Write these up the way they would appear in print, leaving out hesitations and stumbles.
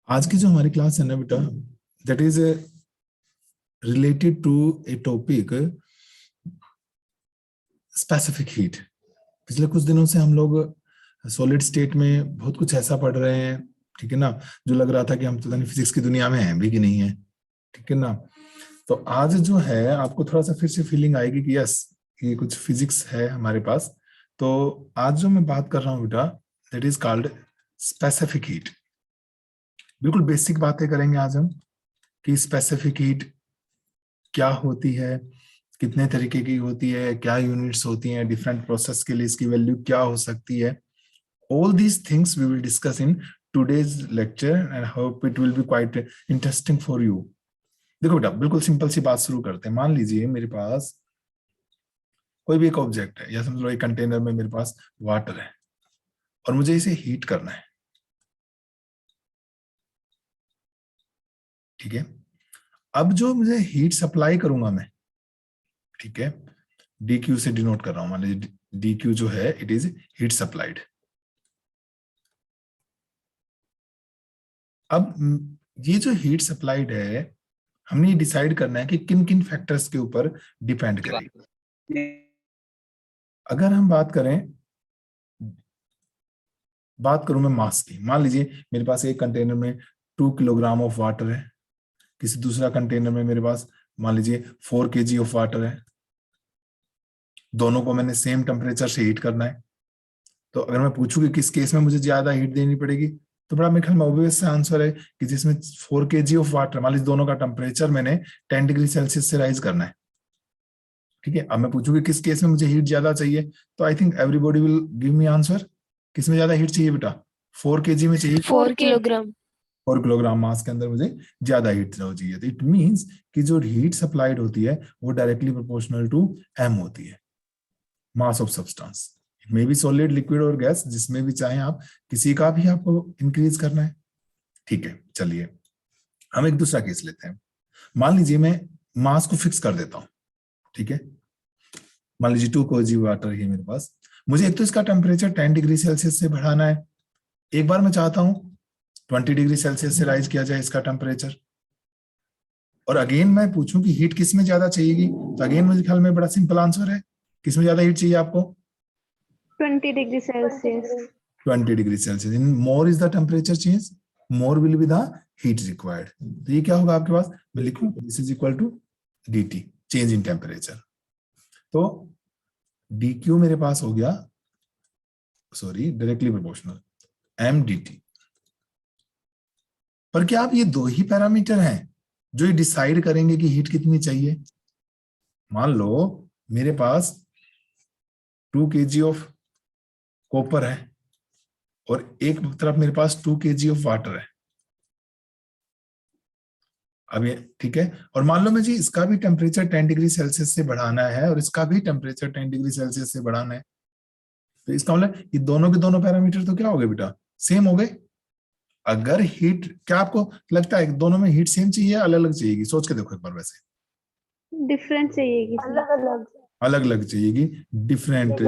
आज की जो हमारी क्लास है ना बेटा, that is related to a topic specific heat. पिछले कुछ दिनों से हम लोग सॉलिड स्टेट में बहुत कुछ ऐसा पढ़ रहे हैं, ठीक है ना, जो लग रहा था कि हम तो फिजिक्स की दुनिया में हैं भी कि नहीं है, ठीक है ना। तो आज जो है आपको थोड़ा सा फिर से फीलिंग आएगी कि यस, ये कुछ फिजिक्स है हमारे पास। तो आज जो मैं बात कर रहा हूँ बेटा, that is called specific heat. बिल्कुल बेसिक बातें करेंगे आज हम कि स्पेसिफिक हीट क्या होती है, कितने तरीके की होती है, क्या यूनिट्स होती हैं, डिफरेंट प्रोसेस के लिए इसकी वैल्यू क्या हो सकती है। All these things we will discuss in today's lecture and hope it will be quite interesting for you. देखो बेटा, बिल्कुल सिंपल सी बात शुरू करते हैं। मान लीजिए मेरे पास कोई भी एक ऑब्जेक्ट है, या समझ लो एक कंटेनर में मेरे पास वाटर है और मुझे इसे हीट करना है, ठीक है। अब जो मुझे हीट सप्लाई करूंगा मैं, ठीक है, डी क्यू से डिनोट कर रहा हूं। मान लीजिए डी क्यू जो है इट इज हीट सप्लाइड। अब ये जो हीट सप्लाइड है, हमने ये डिसाइड करना है कि किन किन फैक्टर्स के ऊपर डिपेंड करेगी। अगर हम बात करूं मैं मास की, मान लीजिए मेरे पास एक कंटेनर में 2 किलोग्राम ऑफ वाटर है, किसी दूसरा कंटेनर में मेरे पास मान लीजिए 4 kg ऑफ वाटर है। दोनों को मैंने सेम टेम्परेचर से हीट करना है। तो अगर मैं पूछूं कि किस केस में मुझे ज्यादा हीट देनी पड़ेगी, तो बड़ा मेरे ख्याल में ऑब्वियस आंसर है कि जिसमें 4 kg ऑफ वाटर, मान लीजिए दोनों का टेम्परेचर मैंने 10 डिग्री सेल्सियस से राइज करना है, ठीक है। अब मैं पूछूं कि किस केस में मुझे हीट ज्यादा चाहिए, तो I think everybody will give me answer. किसमें ज्यादा हीट चाहिए बेटा? 4 kg में चाहिए। 4 किलोग्राम। 4 किलोग्राम मास के अंदर मुझे ज्यादा हीट चाहिए। तो इट मींस कि जो हीट सप्लाइड होती है वो डायरेक्टली प्रोपोर्शनल टू एम होती है, mass of substance. It may be solid, liquid और गैस, जिसमें भी चाहे आप, किसी का भी आपको इंक्रीज करना है, ठीक है। चलिए हम एक दूसरा केस लेते हैं। मान लीजिए मैं मास को फिक्स कर देता हूं, ठीक है। मान लीजिए 2 kg वाटर है मेरे पास। मुझे एक तो इसका टेम्परेचर 10 डिग्री सेल्सियस से बढ़ाना है, एक बार मैं चाहता हूं 20 डिग्री सेल्सियस से राइज किया जाए इसका टेम्परेचर। और अगेन मैं पूछूं कि हीट किस में ज्यादा चाहिएगी, तो अगेन मुझे ख्याल में बड़ा सिंपल आंसर है। किस में ज्यादा हीट चाहिए आपको? 20 degree Celsius. 20 degree Celsius. In more is the temperature change, more will be the heat required. तो ये क्या होगा आपके पास? मैं लिखूं this is equal to d t, change in temperature. तो डी क्यू मेरे पास हो गया, sorry, directly proportional m d t. पर क्या आप ये दो ही पैरामीटर हैं जो ये डिसाइड करेंगे कि हीट कितनी चाहिए? मान लो मेरे पास 2 kg ऑफ कॉपर है और एक तरफ मेरे पास 2 kg ऑफ वाटर है। अब ये ठीक है, और मान लो मुझे इसका भी टेम्परेचर 10 डिग्री सेल्सियस से बढ़ाना है और इसका भी टेम्परेचर 10 डिग्री सेल्सियस से बढ़ाना है। तो इसका मतलब ये दोनों के दोनों पैरामीटर तो क्या हो गए बेटा? सेम हो गए। अगर हीट, क्या आपको लगता है दोनों में हीट सेम चाहिए, अलग अलग चाहिएगी? सोच के देखो एक बार। वैसे डिफरेंट चाहिएगी, अलग अलग। अलग अलग चाहिएगी, डिफरेंट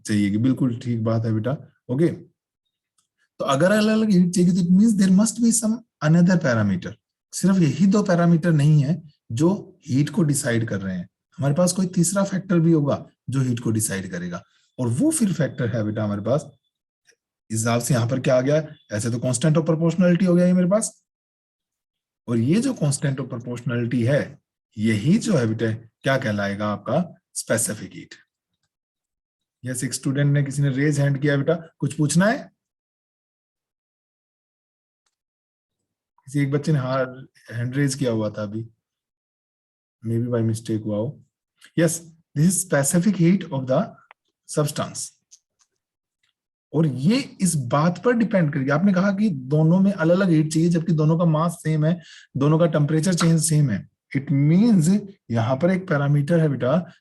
चाहिएगी, बिल्कुल ठीक बात है बेटा। ओके, तो अगर अलग अलग हीट चाहिए तो it means there must be some another parameter. सिर्फ यही दो पैरामीटर नहीं है जो हीट को डिसाइड कर रहे हैं, हमारे पास कोई तीसरा फैक्टर भी होगा जो हीट को डिसाइड करेगा। और वो फिर फैक्टर है बेटा हमारे पास, इस हिसाब से यहाँ पर क्या आ गया, ऐसे तो कांस्टेंट ऑफ प्रोपोर्शनलिटी हो गया ये मेरे पास। और ये जो कांस्टेंट ऑफ प्रोपोर्शनलिटी है, यही जो है बेटा क्या कहलाएगा आपका? Specific heat. यस, एक स्टूडेंट ने, किसी ने रेज हैंड किया बेटा, कुछ पूछना है? किसी एक बच्चे ने हैंड रेज किया हुआ था अभी, मे बी बाय मिस्टेक हुआ हो। Yes, this is specific heat of the substance. और ये इस बात पर डिपेंड करेगी, आपने कहा कि दोनों में अलग अलग हीट चाहिए जबकि दोनों का मास सेम है, दोनों का टेम्परेचर चेंज सेम है। इट मींस यहां पर एक पैरामीटर है बेटा,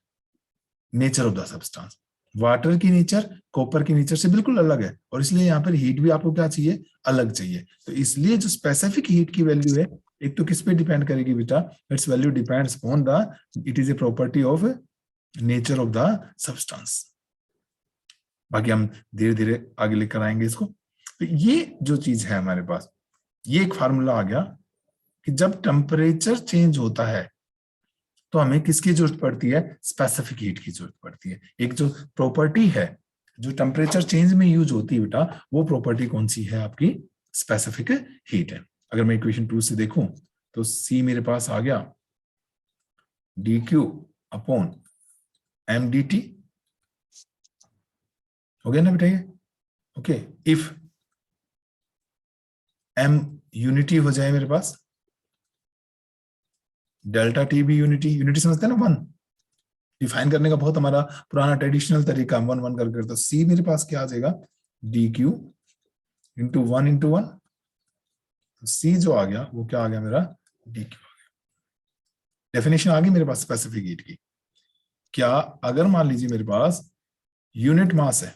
nature of the substance. Water की नेचर कॉपर की नेचर से बिल्कुल अलग है, और इसलिए यहाँ पर हीट भी आपको क्या चाहिए? अलग चाहिए। तो इसलिए जो स्पेसिफिक हीट की वैल्यू है, एक तो किस पे डिपेंड करेगी बेटा? It's value depends on the, it is a property of nature of the substance. बाकी हम धीरे धीरे आगे लेकर आएंगे इसको। तो ये जो चीज है हमारे पास, ये एक फार्मूला आ गया कि जब टेम्परेचर चेंज होता है तो हमें किसकी जरूरत पड़ती है, स्पेसिफिक हीट की जरूरत पड़ती है। एक जो प्रॉपर्टी है जो टेम्परेचर चेंज में यूज होती है बेटा, वो प्रॉपर्टी कौन सी है, आपकी स्पेसिफिक हीट है। अगर मैं इक्वेशन 2 से देखूं तो C मेरे पास आ गया dq अपॉन m dt, हो गया ना बेटा ये। ओके, इफ m यूनिटी हो जाए मेरे पास, डेल्टा टी भी यूनिटी, यूनिटी समझते हैं ना, 1 डिफाइन करने का बहुत हमारा पुराना ट्रेडिशनल तरीका, 1 1 करके। तो C मेरे पास क्या आ जाएगा, dq इंटू 1 इंटू 1, C जो आ गया वो क्या आ गया मेरा, dq आ गया। डेफिनेशन आ गई मेरे पास स्पेसिफिक हीट की। क्या अगर मान लीजिए मेरे पास यूनिट मास है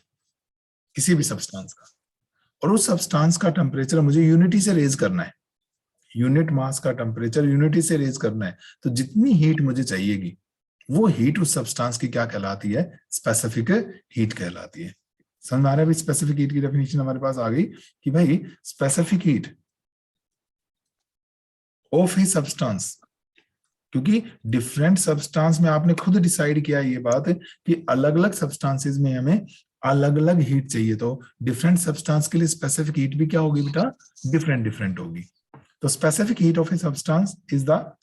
किसी भी सब्सटेंस का, और उस सब्सटेंस का टेम्परेचर मुझे यूनिटी से रेज करना है, यूनिट मास का टेम्परेचर यूनिटी से रेज करना है, तो जितनी हीट मुझे चाहिएगी वो हीट उस सब्सटेंस की क्या कहलाती है, स्पेसिफिक हीट कहलाती है। समझ में आ रहा है? स्पेसिफिक हीट की डेफिनेशन हमारे पास आ गई कि भाई specific heat of a substance, क्योंकि डिफरेंट सब्सटेंस में आपने खुद डिसाइड किया ये बात कि अलग अलग सब्सटेंसेस में हमें अलग अलग हीट चाहिए, तो डिफरेंट सब्सटेंस के लिए स्पेसिफिक हीट भी क्या होगी बेटा, डिफरेंट डिफरेंट होगी। तो specific heat of a substance is the,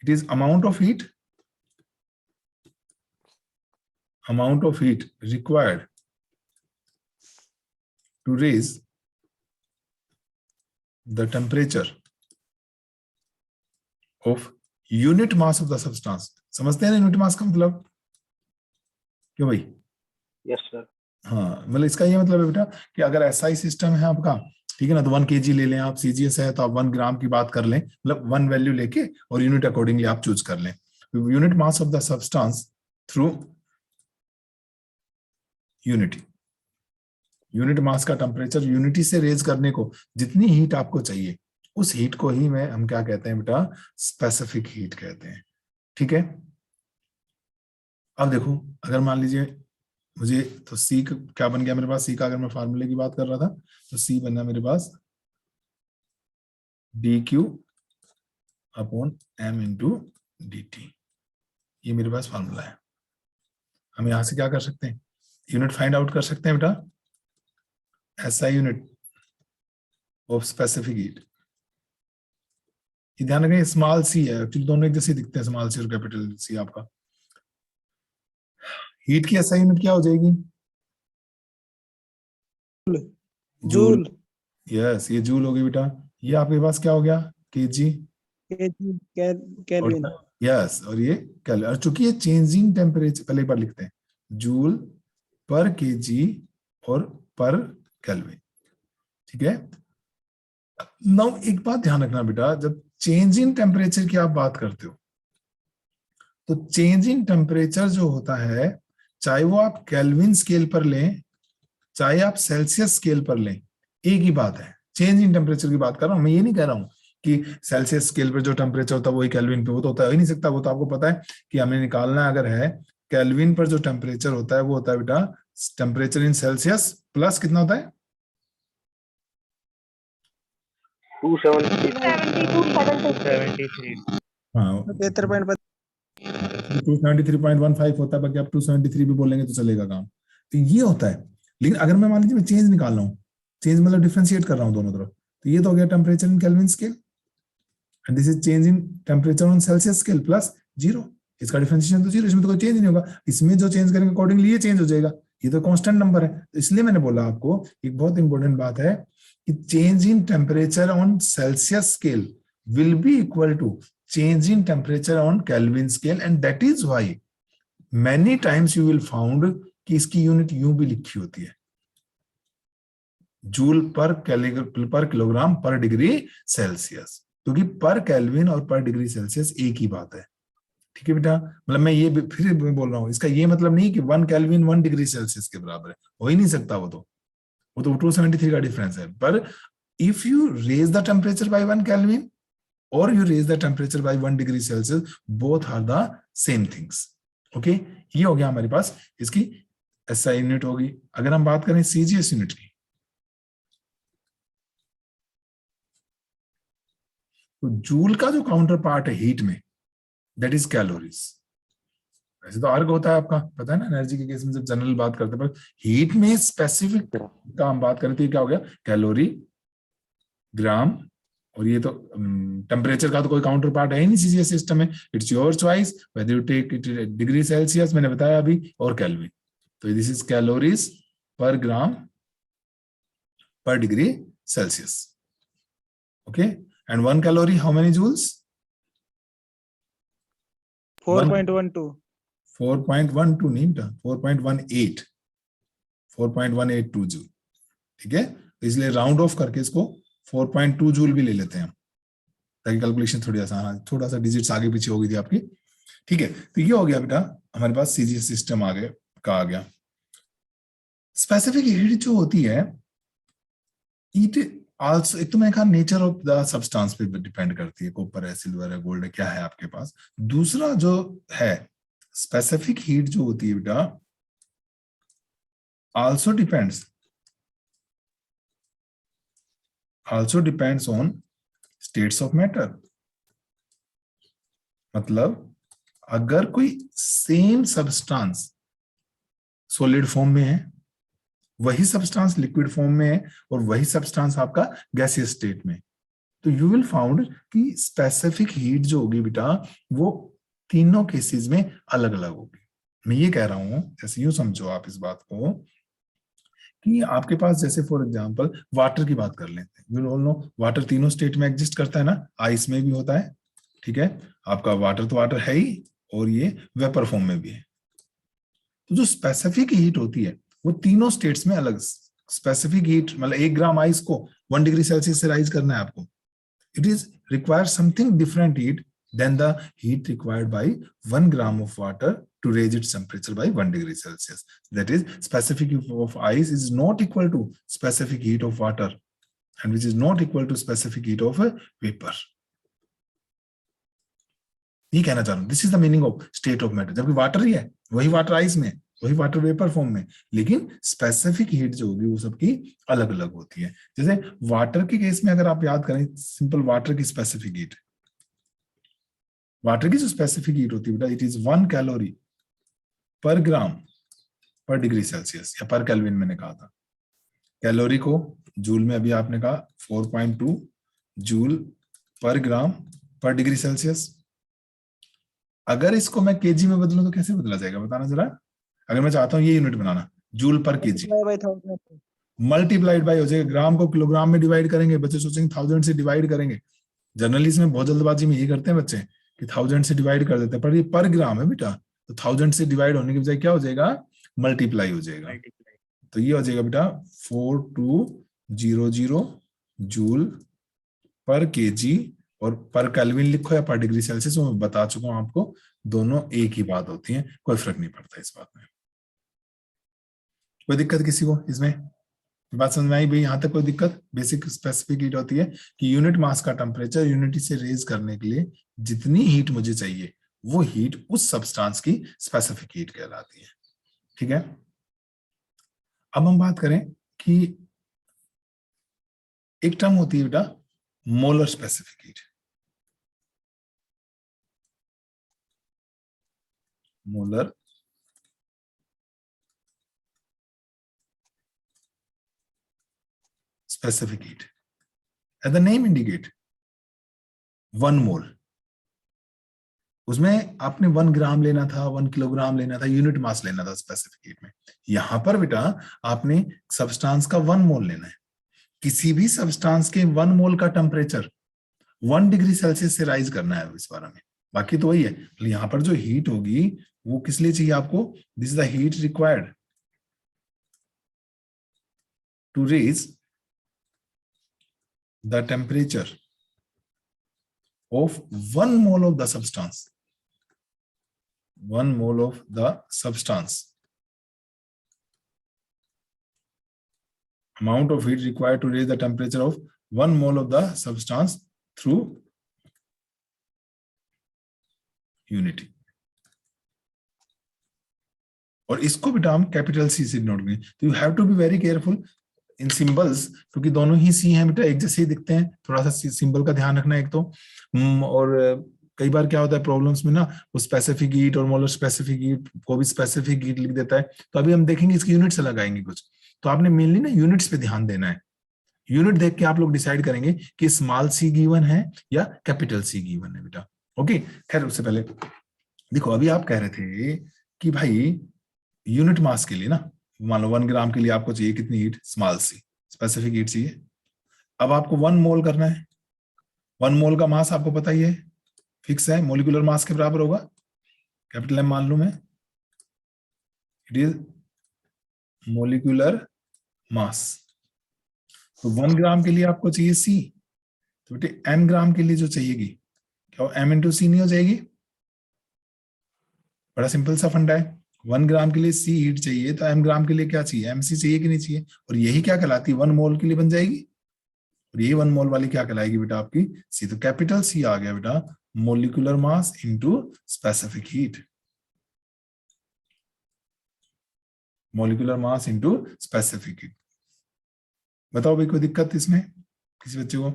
it is amount of heat required to raise the temperature of unit mass of the substance। समझते हैं ना यूनिट मास का मतलब, क्यों भाई? Yes sir. हाँ, मतलब इसका ये मतलब है बेटा कि अगर ऐसा ही सिस्टम है आपका, ठीक है ना, तो 1 kg ले लें आप, CGS है तो आप 1 ग्राम की बात कर लें, मतलब 1 वैल्यू लेके और यूनिट अकॉर्डिंगली आप चूज कर लें। Unit mass of the substance through unity, unit mass का टेम्परेचर यूनिटी से रेज करने को जितनी हीट आपको चाहिए, उस हीट को ही में हम क्या कहते हैं बेटा, स्पेसिफिक हीट कहते हैं। ठीक है, अब देखो अगर मान लीजिए मुझे, तो C क्या बन गया मेरे पास, C का अगर मैं फार्मूले की बात कर रहा था तो C बनना मेरे पास dq upon m into dt, ये मेरे पास फार्मूला है। हम यहां से क्या कर सकते हैं, यूनिट फाइंड आउट कर सकते हैं बेटा, SI unit of specific heat. ध्यान रखें स्मॉल c है, एक्चुअली दोनों एक जैसे दिखते हैं, स्मॉल c और कैपिटल C। आपका हीट की SI यूनिट क्या हो जाएगी, जूल। यस, ये जूल हो गई बेटा। ये आपके पास क्या हो गया, kg, केल्विन। यस, और ये कैलोरी। और चूंकि ये चेंजिंग टेम्परेचर, पहले एक बार लिखते हैं, जूल पर केजी और पर केल्विन। ठीक है, नाउ एक बात ध्यान रखना बेटा, जब चेंज इन टेम्परेचर की आप बात करते हो तो चेंज इन टेम्परेचर जो होता है, चाहे वो आप केल्विन स्केल पर लें चाहे आप सेल्सियस स्केल पर लें, एक ही बात है। चेंज इन टेम्परेचर की बात कर रहा हूं मैं, ये नहीं कह रहा हूं कि सेल्सियस स्केल पर जो टेम्परेचर होता है वही केल्विन पे, वो तो होता ही नहीं सकता। वो तो आपको पता है कि हमें निकालना अगर है, केल्विन पर जो टेम्परेचर होता है वो होता है बेटा टेम्परेचर इन सेल्सियस प्लस कितना होता है, 273। हाँ 273.15 होता है, बाकी आप 273 भी बोलेंगे तो चलेगा काम। तो ये होता है। लेकिन अगर मैं मान लीजिए मैं चेंज निकाल रहा हूँ, चेंज मतलब डिफरेंशिएट कर रहा हूँ दोनों तरफ, तो ये तो हो गया temperature in kelvin scale, and this is change in temperature on Celsius scale plus 0। इसका डिफरेंशिएशन तो 0, इसमें तो कोई चेंज नहीं होगा। इसमें जो चेंज करेंगे अकॉर्डिंगली ये चेंज हो जाएगा, ये तो कांस्टेंट नंबर है। तो इसलिए मैंने बोला आपको एक बहुत इंपॉर्टेंट बात है कि change in temperature on Celsius scale will be equal to change in temperature on Kelvin scale, and that is why many times you will found कि इसकी यूनिट यूं भी लिखी होती है, जूल पर किलोग्राम पर डिग्री सेल्सियस, क्योंकि पर केल्विन और पर डिग्री सेल्सियस एक ही बात है। ठीक है बेटा, मतलब मैं ये फिर बोल रहा हूँ, इसका ये मतलब नहीं कि 1 केल्विन 1 डिग्री सेल्सियस के बराबर है, हो ही नहीं सकता। वो तो 273 का डिफरेंस है। पर if you raise the temperature by 1 kelvin or you raise the temperature by 1 degree Celsius, both are the same things. Okay, ये हो गया हमारे पास इसकी SI यूनिट होगी। अगर हम बात करें CGS यूनिट की, तो जूल का जो काउंटर पार्ट है हीट में, दैट इज कैलोरीज। वैसे तो अर्ग होता है आपका, पता है ना, एनर्जी के केस में जब जनरल बात करते हैं, पर हीट में स्पेसिफिक का हम बात करें तो क्या हो गया, कैलोरी, ग्राम, और ये तो टेम्परेचर का तो कोई काउंटर पार्ट है ही नहीं सीजीएस सिस्टम में। It's your choice whether you take it degree Celsius, मैंने बताया अभी, और केल्विन। तो दिस इज कैलोरीज पर ग्राम per degree Celsius. Okay, and 1 calorie, how many joules? 4.12. 4.12 नहीं बेटा, 4.18, 4.182 जूल। ठीक है, इसलिए राउंड ऑफ करके इसको 4.2 जूल भी ले लेते हैं हम, ताकि कैलकुलेशन थोड़ी आसान, थोड़ा सा डिजिट्स आगे पीछे हो गई थी आपकी। ठीक है, तो ये हो गया बेटा हमारे पास सीजीएस सिस्टम आगे का आ गया। स्पेसिफिक हीट जो होती है, हीट आल्सो, एक तो मैंने कहा नेचर ऑफ द सब्सटेंस पे डिपेंड करती है, कॉपर है, सिल्वर है, गोल्ड है, क्या है आपके पास। दूसरा जो है स्पेसिफिक हीट जो होती है बेटा, also depends on states of matter. मतलब अगर कोई सेम सब्सटेंस सॉलिड फॉर्म में है, वही सब्सटेंस लिक्विड फॉर्म में है, और वही सब्सटेंस आपका गैसियस स्टेट में, तो यू विल फाउंड कि स्पेसिफिक हीट जो होगी बेटा वो तीनों केसेस में अलग अलग होगी। मैं ये कह रहा हूं, जैसे यूं समझो आप इस बात को कि आपके पास जैसे फॉर एग्जांपल वाटर की बात कर लेते हैं, यू ऑल नो वाटर तीनों स्टेट में एग्जिस्ट करता है ना, आइस में भी होता है, ठीक है, आपका वाटर तो वाटर है ही, और ये वेपर फॉर्म में भी है। तो जो स्पेसिफिक हीट होती है वो तीनों स्टेट्स में अलग। स्पेसिफिक हीट मतलब 1 ग्राम आइस को 1 डिग्री सेल्सियस से राइज करना है आपको, it is requires something different heat than the heat required by 1 gram of water to raise its temperature by 1 degree Celsius. That is, specific heat of ice is not equal to specific heat of water, and which is not equal to specific heat of a vapor. ये कहना चाह रहा हूं, this is the meaning of state of matter. जबकि water ही है, वही water ice में, वही वाटर वेपर फॉर्म में, लेकिन स्पेसिफिक हीट जो होगी वो सबकी अलग अलग होती है। जैसे वाटर के केस में अगर आप याद करें, सिंपल वाटर की स्पेसिफिक हीट, वाटर की जो स्पेसिफिक हीट होती है बेटा, इट इज 1 कैलोरी पर ग्राम पर डिग्री सेल्सियस, या पर केल्विन मैंने कहा था। कैलोरी को जूल में अभी आपने कहा 4.2 जूल पर ग्राम पर डिग्री सेल्सियस। अगर इसको मैं केजी में बदलूं तो कैसे बदला जाएगा, बताना जरा। अगर मैं चाहता हूं ये यूनिट बनाना, जूल पर केजी, मल्टीप्लाइड बाय हो जाएगा, ग्राम को किलोग्राम में डिवाइड करेंगे, बच्चे सोचेंगे 1000 से डिवाइड करेंगे। जनरली इसमें बहुत जल्दबाजी में ये करते हैं बच्चे कि 1000 से डिवाइड कर देते हैं, पर ये पर ग्राम है बेटा, तो 1000 से डिवाइड होने के बजाय क्या हो जाएगा, मल्टीप्लाई हो जाएगा। तो ये हो जाएगा बेटा 4200 जूल पर केजी, और पर केल्विन लिखो या पर डिग्री सेल्सियस, मैं बता चुका हूं आपको, दोनों एक ही बात होती है, कोई फर्क नहीं पड़ता इस बात में। कोई दिक्कत किसी को इसमें, बात समझ में आई भाई? यहां तक कोई दिक्कत? बेसिक स्पेसिफिक हीट होती है कि यूनिट मास का टेम्परेचर यूनिट से रेज करने के लिए जितनी हीट मुझे चाहिए वो हीट उस सब्सटेंस की स्पेसिफिक हीट कहलाती है। ठीक है, अब हम बात करें कि एक टर्म होती है बेटा molar specific heat. Molar specific heat, as the name indicate, 1 मोल, उसमें आपने 1 ग्राम लेना था, 1 किलोग्राम लेना था, यूनिट मास लेना था स्पेसिफिक हीट में। यहां पर बेटा आपने सब्सटेंस का 1 मोल लेना है। किसी भी सब्सटेंस के 1 मोल का टेम्परेचर 1 डिग्री सेल्सियस से राइज करना है इस बारे में, बाकी तो वही है। यहां पर जो हीट होगी वो किस लिए चाहिए आपको, this is the heat required to raise the temperature of 1 mole of the substance, 1 mole of the substance, amount of heat required to raise the temperature of 1 mole of the substance through unity। और इसको बेटा हम capital C से note करें, तो you have to be very careful. In symbols, क्योंकि दोनों ही सी हैं बेटा, एक जैसे ही दिखते हैं, थोड़ा सा सिंबल का ध्यान रखना एक तो। और कई बार क्या होता है प्रॉब्लम्स में ना, वो स्पेसिफिक हीट और मोलर स्पेसिफिक हीट को भी स्पेसिफिक हीट लिख देता है। तो अभी हम देखेंगे इसकी यूनिट्स अलग आएंगी कुछ। तो आपने मेनली ना यूनिट्स पे ध्यान देना है। यूनिट देख के आप लोग डिसाइड करेंगे कि स्मॉल सी गिवन है या कैपिटल सी गिवन है बेटा। ओके, खैर उससे पहले देखो, अभी आप कह रहे थे कि भाई यूनिट मास के लिए ना, मान लो 1 ग्राम के लिए आपको चाहिए कितनी heat, small C specific heat चाहिए। अब आपको 1 मोल करना है। 1 मोल का मास आपको पता ही है, फिक्स है, मोलिकुलर मास के बराबर होगा, कैपिटल एम मान लूं मैं, इट इज मोलिकुलर मास। तो 1 ग्राम के लिए आपको चाहिए सी, तो बेटे n ग्राम के लिए जो चाहिएगी, क्या वो m इंटू सी नहीं हो जाएगी? बड़ा सिंपल सा फंडा है। 1 ग्राम के लिए सी हीट चाहिए, तो m ग्राम के लिए क्या चाहिए, mc चाहिए कि नहीं चाहिए? और यही क्या कहलाती है, 1 मोल के लिए बन जाएगी। और यही 1 मोल वाली क्या कहलाएगी बेटा, आपकी सी। तो कैपिटल सी आ गया बेटा, molecular mass into specific heat. Molecular mass into specific heat. बताओ भाई, कोई दिक्कत इसमें किसी बच्चे को?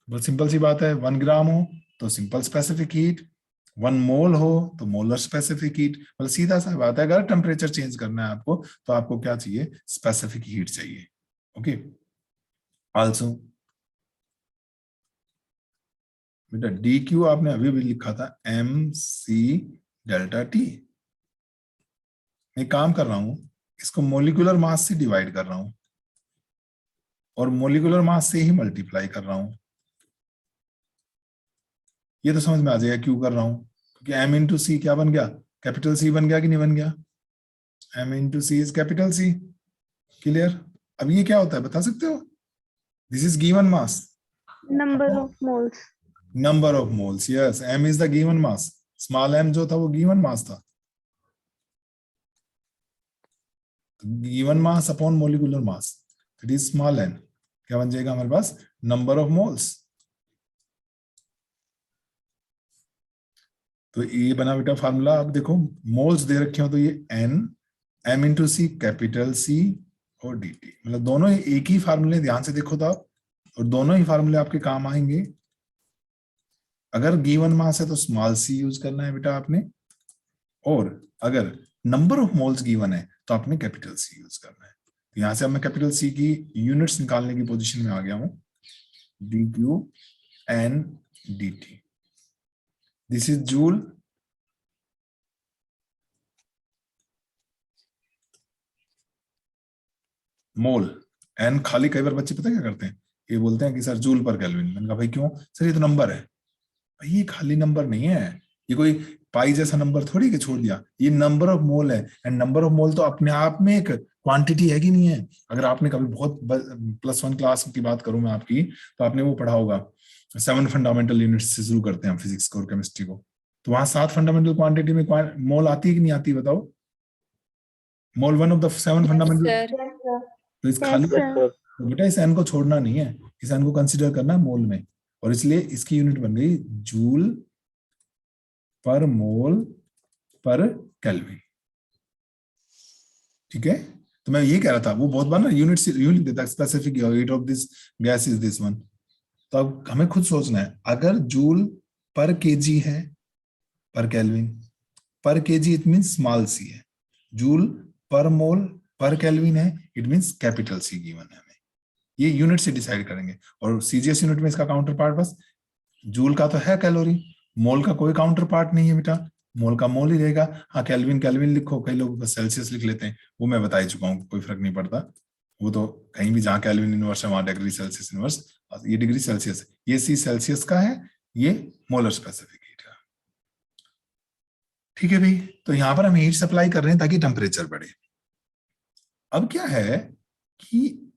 बहुत सिंपल सी बात है, 1 ग्राम हो तो सिंपल स्पेसिफिक हीट, 1 मोल हो तो मोलर स्पेसिफिक हीट। मतलब सीधा सा बात है, अगर टेम्परेचर चेंज करना है आपको तो आपको क्या चाहिए, स्पेसिफिक हीट चाहिए। ओके, आल्सो बेटा डी क्यू आपने अभी भी लिखा था एम सी डेल्टा टी। मैं काम कर रहा हूं, इसको मोलिकुलर मास से डिवाइड कर रहा हूं और मोलिकुलर मास से ही मल्टीप्लाई कर रहा हूं। ये तो समझ में आ जाएगा क्यों कर रहा हूं, क्योंकि m इंटू सी क्या बन गया, कैपिटल सी बन गया कि नहीं बन गया? m into C is capital C. Clear? अब ये क्या होता है बता सकते हो? This is given mass, number of moles. Number of moles. Yes, m is the given mass. Small m जो था वो गिवन मास था। Given mass upon molecular mass, that is small n। क्या बन जाएगा हमारे पास, नंबर ऑफ मोल्स। तो ये बना बेटा फार्मूला। अब देखो मोल्स दे रखे हो तो ये n, m इंटू सी कैपिटल सी और dt, मतलब दोनों एक ही फार्मूले, ध्यान से देखो तो आप, और दोनों ही फार्मूले आपके काम आएंगे। अगर गिवन मास है तो स्मॉल सी यूज करना है बेटा आपने, और अगर नंबर ऑफ मोल्स गिवन है तो आपने कैपिटल सी यूज करना है। तो यहां से अब मैं कैपिटल सी की यूनिट्स निकालने की पोजीशन में आ गया हूं, d q n d t. This is joule, mole, n खाली। कई बार बच्चे पता क्या करते हैं, ये बोलते हैं कि सर जूल पर केल्विन। मैंने कहा भाई क्यों? सर ये तो नंबर है। भाई ये खाली नंबर नहीं है, ये कोई पाई जैसा नंबर थोड़ी कि छोड़ दिया, ये नंबर ऑफ मोल है। एंड नंबर ऑफ मोल तो अपने आप में एक क्वांटिटी है कि नहीं है? अगर आपने कभी बहुत +1 क्लास की बात करूं मैं आपकी, तो आपने वो पढ़ा होगा, 7 फंडामेंटल यूनिट्स से शुरू करते हैं हम फिजिक्स को और केमिस्ट्री को। तो वहां 7 फंडामेंटल क्वांटिटी में मोल आती है कि नहीं आती, बताओ? मोल 1 ऑफ द 7 फंडामेंटल। तो इस खाली तो बेटा इस एन को छोड़ना नहीं है, इस एन को कंसीडर करना है मोल में, और इसलिए इसकी यूनिट बन गई joule per mole per kelvin. ठीक है, तो मैं ये कह रहा था, वो बहुत बार ना यूनिट देता है, specific heat of this gas is this one. तो अब हमें खुद सोचना है, अगर जूल पर केजी है, per kelvin, per KG it means small C है, joule per mole per kelvin है, it means capital C given है। हमें ये यूनिट से डिसाइड करेंगे, और सीजीएस यूनिट में इसका काउंटर पार्ट बस जूल का तो है कैलोरी, मोल का कोई काउंटर पार्ट नहीं है बेटा, मोल का मोल ही रहेगा। हाँ केल्विन केल्विन लिखो, कई लोग बस सेल्सियस लिख लेते हैं, वो मैं बता ही चुका हूँ, कोई फर्क नहीं पड़ता। वो तो कहीं भी जहां केल्विन इनवर्स है वहां डिग्री सेल्सियस इनवर्स, ये डिग्री सेल्सियस है, ये सी सेल्सियस का है, ये मोलर स्पेसिफिक हीट है। ठीक है भाई, तो यहां पर हम हीट सप्लाई कर रहे हैं ताकि टेम्परेचर बढ़े। अब क्या है कि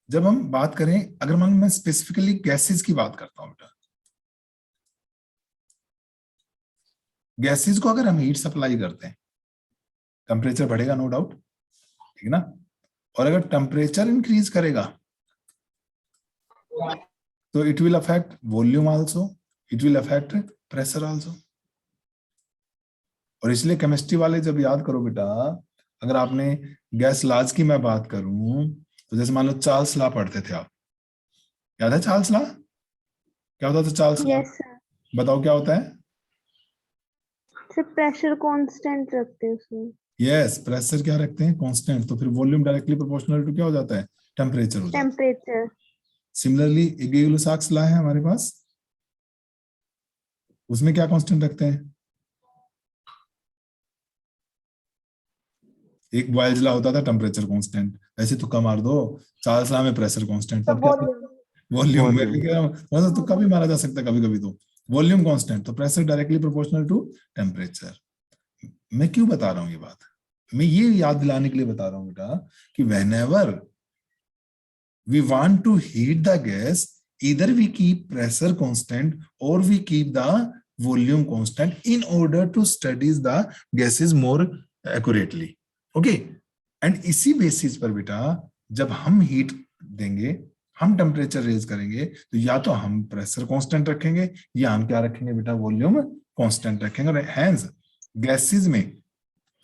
जब हम बात करें, अगर मैं स्पेसिफिकली गैसेस की बात करता हूं बेटा, गैसेस को अगर हम हीट सप्लाई करते हैं, टेम्परेचर बढ़ेगा नो डाउट, ठीक है ना? और अगर टेम्परेचर इंक्रीज करेगा तो it will affect volume also, it will affect pressure also. और इसलिए केमिस्ट्री वाले जब याद करो बेटा, अगर आपने गैस लाज की मैं बात करूं तो जैसे मान लो चार्ल्स लॉ पढ़ते थे आप, याद है चार्ल्स लॉ? क्या होता था चार्ल्स लॉ? Yes sir. बताओ क्या होता है? सर प्रेशर कांस्टेंट रखते हैं उसमें। यस, प्रेशर क्या रखते हैं? कांस्टेंट। तो फिर वॉल्यूम डायरेक्टली प्रोपोर्शनल टू क्या हो जाता है? टेम्परेचर हो जाता है। टेम्परेचर। सिमिलरली गई-लुसाक्स लॉ है हमारे पास, उसमें क्या कांस्टेंट रखते हैं? एक बॉयल्स लॉ होता था टेम्परेचर कांस्टेंट, ऐसे तुक्का मार दो। चार्ल्स लॉ में प्रेशर कांस्टेंट, तब क्या? वॉल्यूम में भी क्या मतलब तुक्का भी मारा जा सकता है कभी कभी। तो वॉल्यूम कांस्टेंट, तो pressure directly proportional to temperature. मैं क्यों बता रहा हूँ ये बात? मैं ये याद दिलाने के लिए बता रहा हूँ बेटा कि whenever we want to heat the gas, either we keep pressure constant or we keep the volume constant in order to study the gases more accurately. Okay? And इसी बेसिस पर बेटा जब हम हीट देंगे, हम टेम्परेचर रेज करेंगे, तो या तो हम प्रेशर कांस्टेंट रखेंगे या हम क्या रखेंगे बेटा? वॉल्यूम कांस्टेंट रखेंगे। और हैंस गैसेस में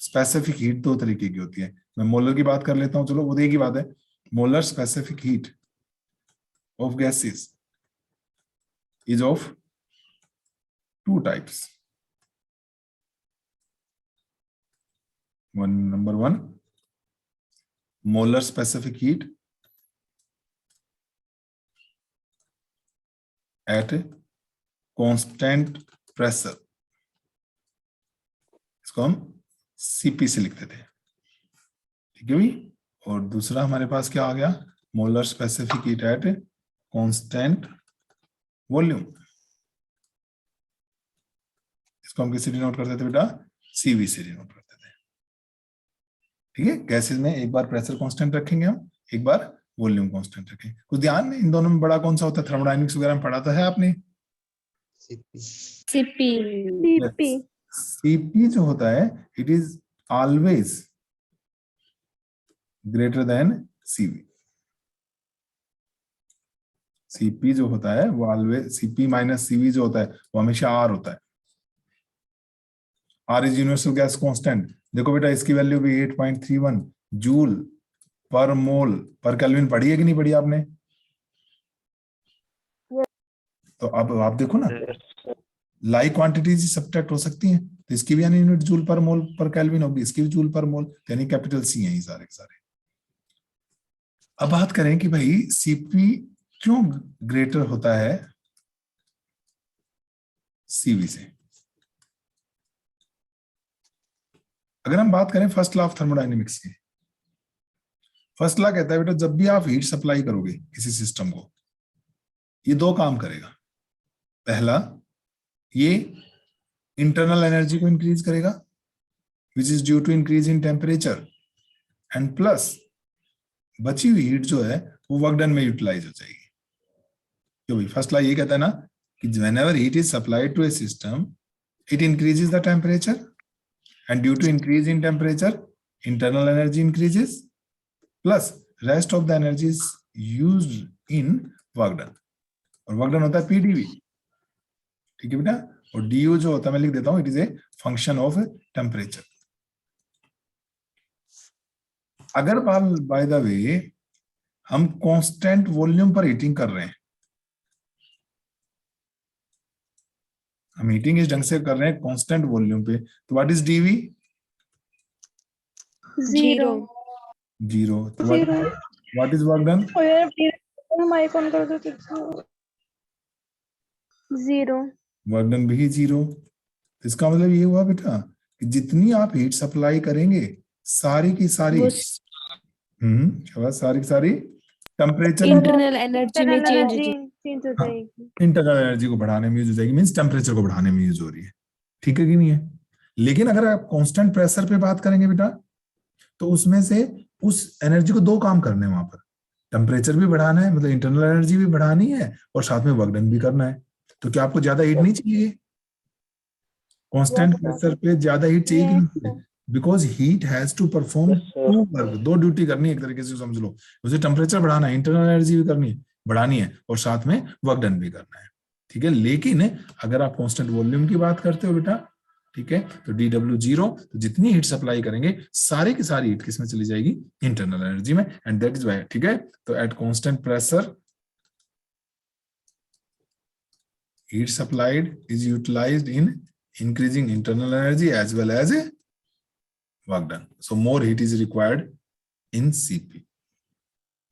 स्पेसिफिक हीट दो तरीके की होती है। मैं मोलर की बात कर लेता हूं, चलो वो एक ही बात है। Molar specific heat of gases is of two types. Number one, molar specific heat at constant pressure, इसको हम सीपी से लिखते थे, ठीक है भाई। और दूसरा हमारे पास क्या आ गया? Molar specific heat at constant volume, इसको हम किससे डिनोट करते थे बेटा? सीवी से डिनोट करते थे, ठीक है। गैसेस में एक बार प्रेशर कांस्टेंट रखेंगे हम, एक बार वॉल्यूम कांस्टेंट रखेंगे। कुछ ध्यान में, इन दोनों में बड़ा कौन सा होता है? थर्मोडायनेमिक्स वगैरह में पढ़ा था है आपने? सीपी। सीपी। सीपी जो होता है, it is always greater than CV. CP जो होता है वो ऑलवेज, सीपी माइनस सीवी जो होता है वो हमेशा आर होता है। R is universal gas constant. देखो बेटा इसकी वैल्यू भी 8.31 joule per mole per kelvin पढ़ी है कि नहीं पढ़ी आपने? तो अब आप देखो ना, लाइक क्वांटिटीज सब्ट्रैक्ट हो सकती हैं, तो इसकी भी यानी unit joule per mole per kelvin होगी, इसकी भी जूल पर मोल, यानी कैपिटल सी है ये सारे के सारे। अब बात करें कि भाई सीपी क्यों ग्रेटर होता है सीवी से। अगर हम बात करें फर्स्ट लॉ ऑफ थर्मोडायनेमिक्स की, फर्स्ट लॉ कहता है बेटा जब भी आप हीट सप्लाई करोगे किसी सिस्टम को, ये दो काम करेगा। पहला, ये इंटरनल एनर्जी को इंक्रीज करेगा which is due to increase in temperature, and plus बची हुई हीट जो है वो वर्क डन में यूटिलाइज हो जाएगी। क्यों भाई? फर्स्ट लॉ ये कहता है ना कि whenever heat is supplied to a system, it increases the temperature, and due to increase in temperature, internal energy increases, plus rest of the energy is used in work done, और work done होता है PdV, ठीक है बेटा। और du जो होता है मैं लिख देता हूं, it is a function of temperature। अगर बाय द वे हम कांस्टेंट वॉल्यूम पर हीटिंग कर रहे हैं, हम हीटिंग इस ढंग से कर रहे हैं कांस्टेंट वॉल्यूम पे, तो what is dv? Zero. Zero. तो what is work done? Mike on कर दो। जीरो। वर्क डन भी जीरो। इसका मतलब ये हुआ बेटा कि जितनी आप हीट सप्लाई करेंगे सारी की सारी सारी की सारी टेम्परेचर, इंटरनल एनर्जी में चेंज हो जाएगी। इंटरनल एनर्जी को बढ़ाने में यूज हो जाएगी, मींस टेम्परेचर को बढ़ाने में यूज हो रही है, ठीक है कि नहीं है? लेकिन अगर आप कांस्टेंट प्रेशर पे बात करेंगे बेटा, तो उसमें से उस एनर्जी को दो काम करने हैं वहां पर, टेम्परेचर भी बढ़ाना है, मतलब इंटरनल एनर्जी भी बढ़ानी है, और साथ में वर्क डन भी करना है। तो क्या आपको ज्यादा हीट नहीं चाहिए? कांस्टेंट प्रेशर पे ज्यादा हीट चाहिए कि नहीं? Because heat has to perform to work, दो ड्यूटी करनी है एक तरीके से समझ लो। उसे टेम्परेचर बढ़ाना है, इंटरनल एनर्जी भी करनी है, बढ़ानी है, और साथ में वर्क डन भी करना है, ठीक है। लेकिन अगर आप कांस्टेंट वॉल्यूम की बात करते हो बेटा, ठीक है, तो dw 0, तो जितनी हीट सप्लाई करेंगे सारे की सारी हीट किसमें चली जाएगी, इंटरनल एनर्जी में, एंड दैट इज वाई, ठीक है। तो at constant pressure heat supplied is utilized in increasing internal energy as well as work done. So more heat is required in Cp.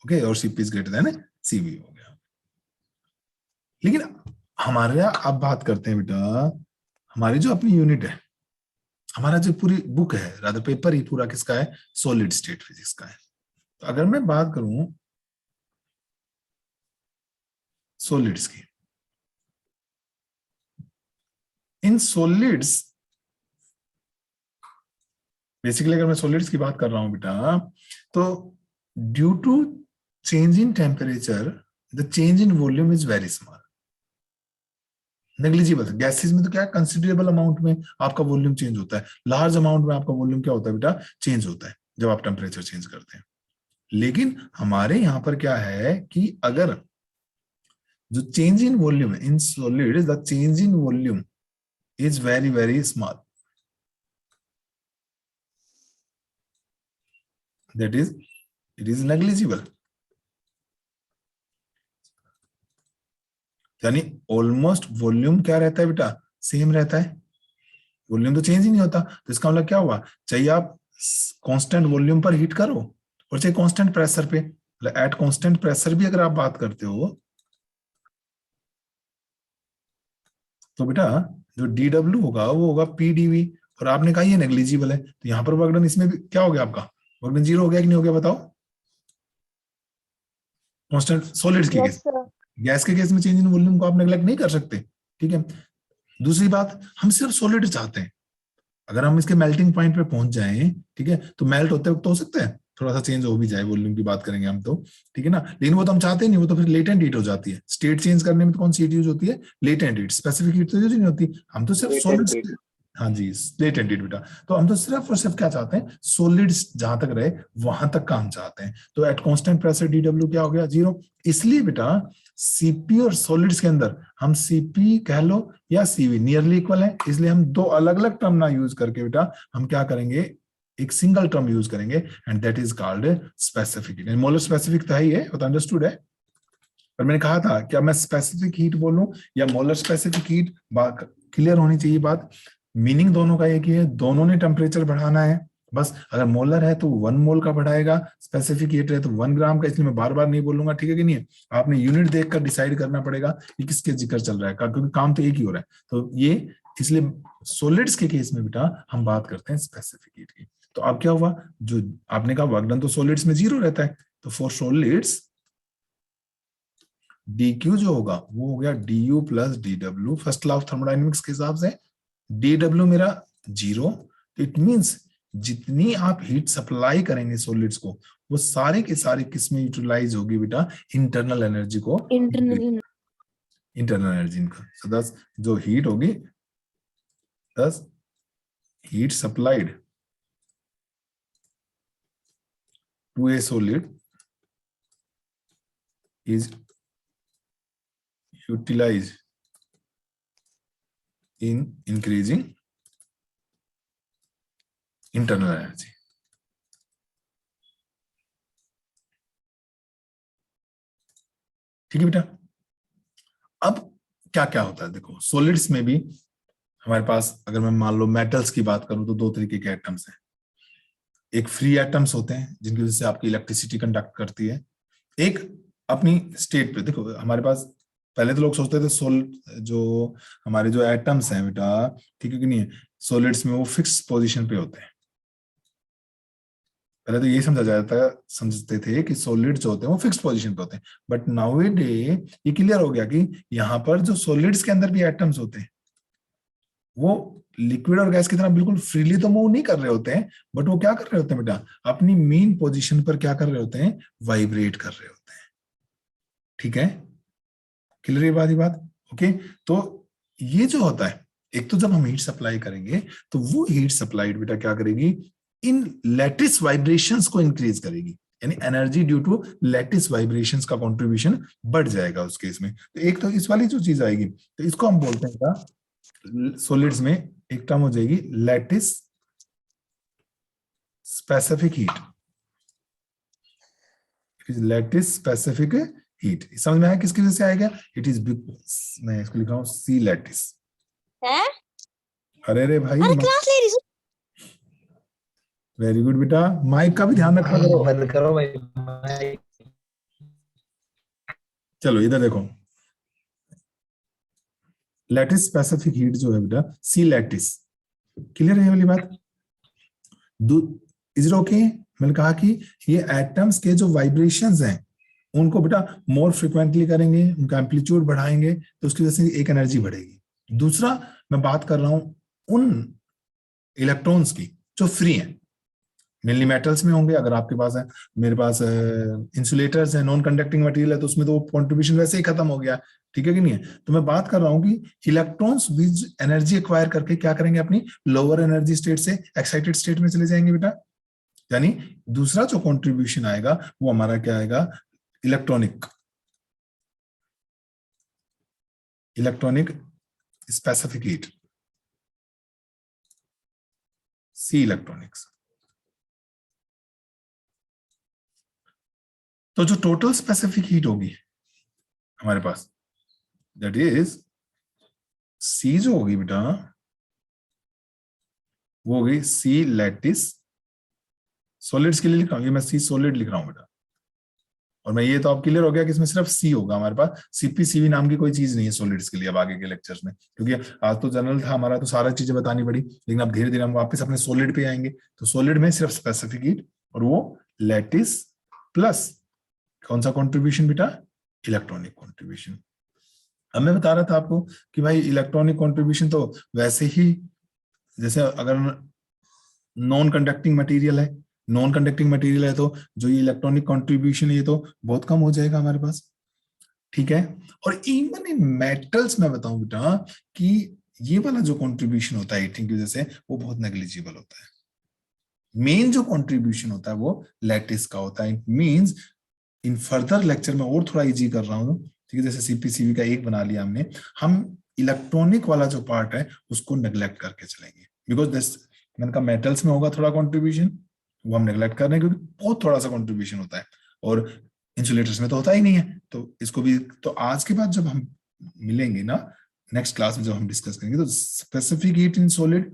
Okay, और Cp is greater than Cv हो गया। लेकिन हमारे अब बात करते हैं बेटा, हमारी जो अपनी यूनिट है, हमारा जो पूरी बुक है, रादर पेपर ही पूरा किसका है, सॉलिड स्टेट फिजिक्स का है। तो अगर मैं बात करूं सॉलिड्स की, इन सॉलिड्स बेसिकली अगर मैं सॉलिड्स की बात कर रहा हूं बेटा, तो due to change in temperature the change in volume is very small, negligible. Gases में तो क्या कंसिडरेबल अमाउंट में आपका वॉल्यूम चेंज होता है, लार्ज अमाउंट में आपका वॉल्यूम क्या होता है बेटा, चेंज होता है जब आप टेम्परेचर चेंज करते हैं। लेकिन हमारे यहां पर क्या है कि अगर जो change in volume in solid, the change in volume is very small, that is it is negligible, यानी ऑलमोस्ट वॉल्यूम क्या रहता है बेटा, सेम रहता है, वॉल्यूम तो चेंज ही नहीं होता। तो इसका मतलब क्या हुआ, चाहिए आप कांस्टेंट वॉल्यूम पर हीट करो और चाहिए कांस्टेंट प्रेशर पे, एट कांस्टेंट प्रेशर भी अगर आप बात करते हो तो बेटा जो dw होगा वो होगा pdv, और आपने कहा ये नेग्लिजिबल है, तो यहां पर वर्क डन इसमें भी क्या हो गया, आपका वर्क डन 0 हो गया कि नहीं हो गया, बताओ। कांस्टेंट सॉलिड्स की केस, गैस के केस में चेंज इन वॉल्यूम को आप नेग्लेक्ट नहीं कर सकते, ठीक है। दूसरी बात, हम सिर्फ सॉलिड चाहते हैं, अगर हम इसके मेल्टिंग पॉइंट पे पहुंच जाएं, ठीक है, तो मेल्ट होते वक्त हो सकता है थोड़ा सा चेंज हो भी जाए, वॉल्यूम की बात करेंगे हम तो, ठीक है ना, लेकिन वो तो हम चाहते नहीं, वो तो फिर लेटेंट हीट हो जाती है। स्टेट चेंज करने में तो कौन सी हीट यूज होती है, लेटेंट हीट, स्पेसिफिक हीट तो यूज नहीं होती, हम तो सिर्फ सॉलिड, हाँ जी लेटेंट हीट बेटा, तो हम तो सिर्फ और सिर्फ क्या चाहते हैं, सॉलिड्स जहां तक रहे वहां तक का हम चाहते हैं। तो एट कांस्टेंट प्रेशर dw क्या हो गया, 0। इसलिए बेटा Cp और सॉलिड्स के अंदर हम Cp कह लो या Cv नियरली इक्वल है, इसलिए हम दो अलग अलग टर्म ना यूज करके बेटा हम क्या करेंगे, एक सिंगल टर्म यूज करेंगे, and that is called specific heat. Molar specific तो है ही है, वो तो अंडरस्टूड है, पर मैंने कहा था क्या मैं स्पेसिफिक हीट बोलूं या मोलर स्पेसिफिक हीट, क्लियर होनी चाहिए बात। मीनिंग दोनों का एक ही है, दोनों ने टेम्परेचर बढ़ाना है, बस अगर मोलर है तो 1 मोल का बढ़ाएगा, स्पेसिफिक हीट है तो 1 ग्राम का, इसलिए मैं बार बार नहीं बोलूंगा, ठीक है कि नहीं है। आपने यूनिट देखकर डिसाइड करना पड़ेगा कि किसके जिक्र चल रहा है, क्योंकि काम तो एक ही हो रहा है। तो ये इसलिए सॉलिड्स के केस में बेटा हम बात करते हैं स्पेसिफिक हीट की। तो अब क्या हुआ, जो आपने कहा वर्क डन तो सॉलिड्स में 0 रहता है, तो फॉर सॉलिड्स dq जो होगा वो हो गया du plus dw, first law of thermodynamics के हिसाब से dw मेरा 0, इट मींस जितनी आप हीट सप्लाई करेंगे सॉलिड्स को वो सारे के सारे किस में यूटिलाइज होगी बेटा, इंटरनल एनर्जी को, इंटरनल एनर्जी इनका। सो दस जो हीट होगी, this heat supplied to a solid is utilized in increasing internal energy। ठीक है बेटा, अब क्या क्या होता है देखो, सॉलिड्स में भी हमारे पास, अगर मैं मान लो मेटल्स की बात करूं तो 2 तरीके के एटम्स हैं। एक फ्री एटम्स होते हैं जिनकी वजह से आपकी इलेक्ट्रिसिटी कंडक्ट करती है, एक अपनी स्टेट पे। देखो हमारे पास पहले तो लोग सोचते थे जो हमारे जो एटम्स हैं बेटा, ठीक है कि नहीं है, सॉलिड्स में वो फिक्स पोजीशन पे होते हैं। पहले तो ये समझते थे कि सॉलिड जो होते हैं वो फिक्स पोजीशन पे होते हैं, बट नाउ डे ये क्लियर हो गया कि यहाँ पर जो सॉलिड्स के अंदर भी एटम्स होते हैं वो लिक्विड और गैस की तरह बिल्कुल फ्रीली तो मूव नहीं कर रहे होते हैं, बट वो क्या कर रहे होते हैं बेटा, अपनी मेन पोजीशन पर क्या कर रहे होते हैं, वाइब्रेट कर रहे होते हैं। ठीक है, क्लियर ये बात ओके। तो ये जो होता है, एक तो जब हम हीट सप्लाई करेंगे तो वो हीट सप्लाइड बेटा क्या करेगी, इन लैटिस वाइब्रेशंस को इंक्रीज करेगी, यानी energy due to lattice vibrations का कंट्रीब्यूशन बढ़ जाएगा उस केस में। तो एक तो इस वाली जो चीज आएगी, तो इसको हम बोलते हैं सॉलिड्स में एक टर्म हो जाएगी lattice specific heat. Lattice specific heat समझ में आया किसकी वजह से आएगा? इट इज, मैं इसको लिख रहा हूँ सी लैटिस। अरे रे भाई, क्लास ले रही हूँ। वेरी गुड बेटा, माइक का भी ध्यान रखा करो। बंद करो भाई। चलो इधर देखो, लैटिस स्पेसिफिक हीट जो है बेटा सी लैटिस। क्लियर है ये वाली बात? Is it okay? मैंने कहा कि ये एटम्स के जो वाइब्रेशंस हैं उनको बेटा मोर फ्रिक्वेंटली करेंगे, उनका एम्पलीट्यूड बढ़ाएंगे तो उसकी वजह से एक एनर्जी बढ़ेगी। दूसरा मैं बात कर रहा हूं उन इलेक्ट्रॉन्स की जो फ्री हैं, मेनली मेटल्स में होंगे। अगर आपके पास है, मेरे पास इंसुलेटर्स है, नॉन कंडक्टिंग मटेरियल है, तो उसमें तो कंट्रीब्यूशन वैसे ही खत्म हो गया, ठीक है कि नहीं है? तो मैं बात कर रहा हूं कि इलेक्ट्रॉन्स विच एनर्जी एक्वायर करके क्या करेंगे, अपनी लोअर एनर्जी स्टेट से एक्साइटेड स्टेट में चले जाएंगे बेटा। यानी दूसरा जो कंट्रीब्यूशन आएगा वो हमारा क्या आएगा? Electronic specific heat, C electronics. तो जो टोटल स्पेसिफिक हीट होगी हमारे पास, दैट इज सी जो होगी बेटा वो होगी सी लैटिस। सॉलिड्स के लिए लिख रहा हूं, ये मैं सी सॉलिड लिख रहा हूं बेटा। और मैं ये तो आप क्लियर हो गया कि इसमें सिर्फ सी होगा, हमारे पास सीपीसीवी नाम की कोई चीज नहीं है सॉलिड्स के लिए अब आगे के लेक्चर्स में, क्योंकि आज तो जनरल था हमारा, तो सारा चीजें बतानी पड़ी। लेकिन अब धीरे धीरे हम वापस अपने सॉलिड पे आएंगे। तो सॉलिड में सिर्फ स्पेसिफिक हीट, और वो लैटिस प्लस कौन सा कॉन्ट्रीब्यूशन बेटा? Electronic contribution. अब मैं बता रहा था आपको कि भाई इलेक्ट्रॉनिक कॉन्ट्रीब्यूशन तो वैसे ही, जैसे अगर नॉन कंडक्टिंग मटेरियल है, तो जो ये इलेक्ट्रॉनिक कंट्रीब्यूशन है ये तो बहुत कम हो जाएगा हमारे पास, ठीक है? और इवन इन मेटल्स में बताऊं बेटा कि ये वाला जो कंट्रीब्यूशन होता है हीटिंग की वजह से वो बहुत नेग्लिजिबल होता है। मेन जो कंट्रीब्यूशन होता है वो लैटिस का होता है। It means in further lecture में और थोड़ा इजी कर रहा हूं, ठीक है? जैसे सीपीसीवी का एक बना लिया हमने, हम इलेक्ट्रॉनिक वाला जो पार्ट है उसको नेग्लेक्ट करके चलेंगे, बिकॉज दिस मैंने कहा मेटल्स में होगा थोड़ा कंट्रीब्यूशन, वो हम नेग्लेक्ट कर रहे हैं क्योंकि बहुत थोड़ा सा कंट्रीब्यूशन होता है, और इंसुलेटर्स में तो होता ही नहीं है। तो इसको भी, तो आज के बाद जब हम मिलेंगे ना नेक्स्ट क्लास में जब हम डिस्कस करेंगे, तो स्पेसिफिक हीट इन सॉलिड,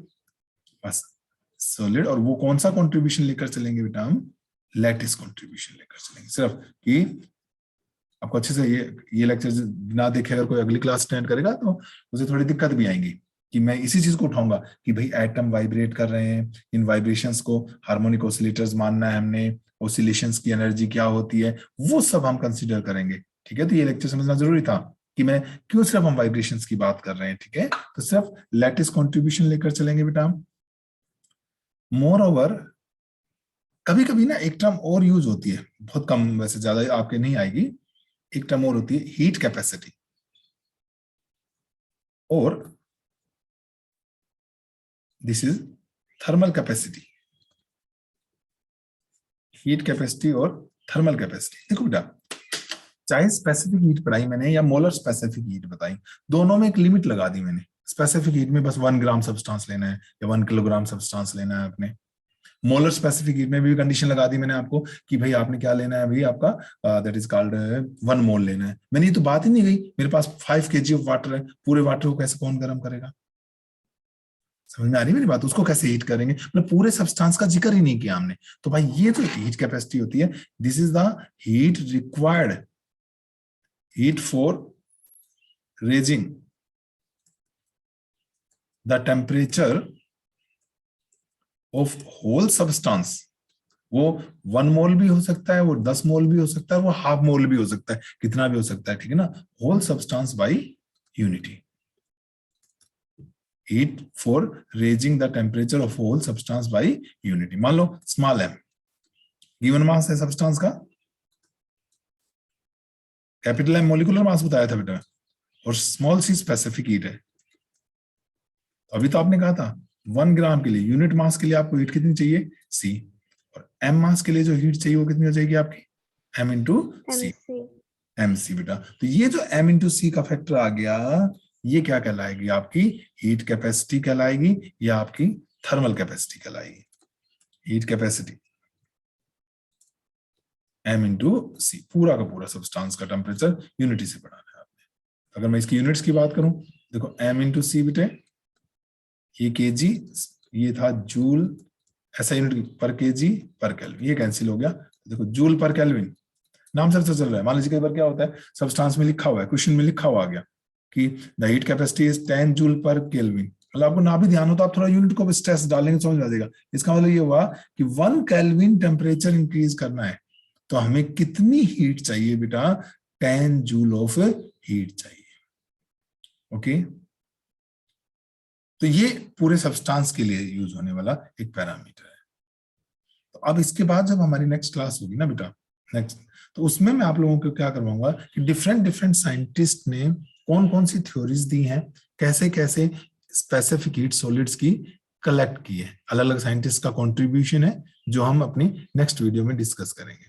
बस सॉलिड, और वो कौन सा कंट्रीब्यूशन लेकर चलेंगे बेटा? हम लैटिस कंट्रीब्यूशन लेकर चलेंगे। सिर्फ कि आपको अच्छे से ये लेक्चर ना देखे अगर कोई अगली क्लास अटेंड करेगा तो उसे थोड़ी दिक्कत भी आएंगी कि मैं इसी चीज को उठाऊंगा कि भाई एटम वाइब्रेट कर रहे हैं, इन वाइब्रेशंस को हार्मोनिक ऑसिलेटर्स मानना है हमने, ऑसिलेशंस की एनर्जी क्या होती है वो सब हम कंसीडर करेंगे, ठीक है? तो ये लेक्चर समझना जरूरी था कि मैं क्यों सिर्फ हम वाइब्रेशंस की बात कर रहे हैं, ठीक है? तो सिर्फ लैटिस कॉन्ट्रीब्यूशन लेकर चलेंगे बेटा हम। मोर ओवर कभी कभी ना एक टर्म और यूज होती है, बहुत कम, वैसे ज्यादा आपके नहीं आएगी, एक टर्म और होती है हीट कैपेसिटी, और this is thermal capacity. Heat capacity और थर्मल कैपेसिटी। देखो बेटा, चाहे स्पेसिफिक हीट पढ़ाई मैंने या मोलर स्पेसिफिक हीट बताई, दोनों में एक लिमिट लगा दी मैंने। स्पेसिफिक हीट में बस 1 ग्राम सब्सटेंस लेना है या 1 किलोग्राम सब्सटेंस लेना है आपने। मोलर स्पेसिफिक हीट में भी कंडीशन लगा दी मैंने आपको कि भाई आपने क्या लेना है, भाई आपका दैट इज कॉल्ड 1 मोल लेना है। मैंने ये तो बात ही नहीं गई, मेरे पास 5 kg ऑफ वाटर है, पूरे वाटर को कैसे कौन गर्म करेगा? समझ में आ रही मेरी बात? उसको कैसे हीट करेंगे? मतलब पूरे सब्सटेंस का जिक्र ही नहीं किया हमने। तो भाई ये जो हीट कैपेसिटी होती है, this is the heat required, heat for raising the temperature of whole substance. वो 1 मोल भी हो सकता है, वो 10 मोल भी हो सकता है, वो हाफ मोल भी हो सकता है, कितना भी हो सकता है, ठीक है ना? Whole substance by unity, heat for raising the temperature of whole substance by unity. मान लो स्मॉल m गिवन मास है सब्सटेंस का, कैपिटल M मॉलिक्यूलर मास बताया था बेटा, और स्मॉल c स्पेसिफिक हीट है। अभी तो आपने कहा था 1 ग्राम के लिए, यूनिट मास के लिए आपको हीट कितनी चाहिए? c, और m मास के लिए जो हीट चाहिए वो कितनी हो जाएगी आपकी? m into c, mc बेटा। तो ये जो m into c का फैक्टर आ गया, ये क्या कहलाएगी, आपकी हीट कैपेसिटी कहलाएगी या आपकी थर्मल कैपेसिटी कहलाएगी। Heat capacity m into c, पूरा का पूरा सब्सटेंस का टेम्परेचर यूनिटी से बढ़ाना है आपने। अगर मैं इसकी यूनिट्स की बात करूं, देखो m इंटू सी बेटे, ये केजी, ये था जूल, ऐसा यूनिट पर केजी पर केल्विन, ये कैंसिल हो गया। देखो जूल पर केल्विन नाम से चल रहा है। मान लीजिए कई बार क्या होता है, सब्सटेंस में लिखा हुआ है, क्वेश्चन में लिखा हुआ आ गया कि the heat capacity is 10 joule पर केल्विन, मतलब आपको ना भी ध्यान हो तो आप थोड़ा यूनिट को स्ट्रेस डालेंगे, समझ आ जाएगा। इसका मतलब ये हुआ कि 1 केल्विन टेम्परेचर इंक्रीज करना है तो हमें कितनी हीट चाहिए बेटा, 10 जूल ऑफ हीट चाहिए। ओके, तो ये पूरे सब्सटेंस के लिए यूज होने वाला एक पैरामीटर है। तो अब इसके बाद जब हमारी नेक्स्ट क्लास होगी ना बेटा, नेक्स्ट, तो उसमें मैं आप लोगों को क्या करवाऊंगा कि डिफरेंट साइंटिस्ट ने कौन कौन सी थ्योरीज दी हैं, कैसे कैसे स्पेसिफिक हीट सॉलिड्स की कलेक्ट की है, अलग अलग साइंटिस्ट का कंट्रीब्यूशन है जो हम अपनी नेक्स्ट वीडियो में डिस्कस करेंगे।